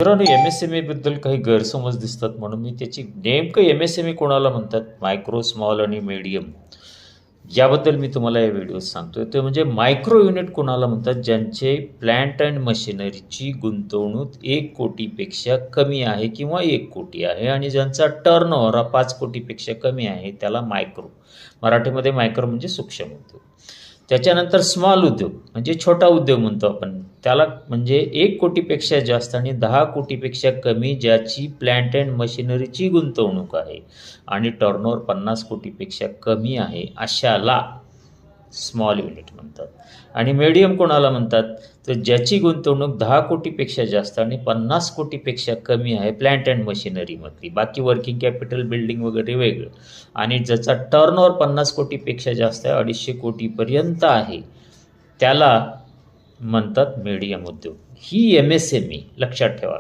मित्रांनो, MSME बद्दल काही गैरसमज दिसतात, म्हणून मी त्याची नेमकं MSME कोणाला म्हणतात, मायक्रो, स्मॉल आणि मीडियम, याबद्दल मी तुम्हाला या व्हिडिओत सांगतोय. ते म्हणजे मायक्रो युनिट कोणाला म्हणतात, ज्यांचे प्लॅन्ट अँड मशिनरीची गुंतवणूक 1 कोटीपेक्षा कमी आहे किंवा 1 कोटी आहे आणि ज्यांचा टर्नओव्हर हा 5 कोटीपेक्षा कमी आहे, त्याला मायक्रो, मराठीमध्ये मायक्रो म्हणजे सूक्ष्म उद्योग. त्याच्यानंतर स्मॉल उद्योग म्हणजे छोटा उद्योग म्हणतो आपण त्याला, म्हणजे 1 कोटीपेक्षा जास्त आणि 10 कोटीपेक्षा कमी ज्याची प्लॅन्ट अँड मशिनरीची गुंतवणूक आहे आणि टर्नओव्हर 50 कोटीपेक्षा कमी आहे, अशाला स्मॉल युनिट म्हणतात. आणि मीडियम कोणाला म्हणतात, तर ज्याची गुंतवणूक 10 कोटीपेक्षा जास्त आणि 50 कोटीपेक्षा कमी आहे प्लॅन्ट अँड मशिनरीमधली, बाकी वर्किंग कॅपिटल, बिल्डिंग वगैरे वेगळं, आणि ज्याचा टर्नओव्हर 50 कोटीपेक्षा जास्त आहे, 250 कोटीपर्यंत आहे, त्याला म्हणतात मीडियम उद्योग. ही MSME लक्षात ठेवा.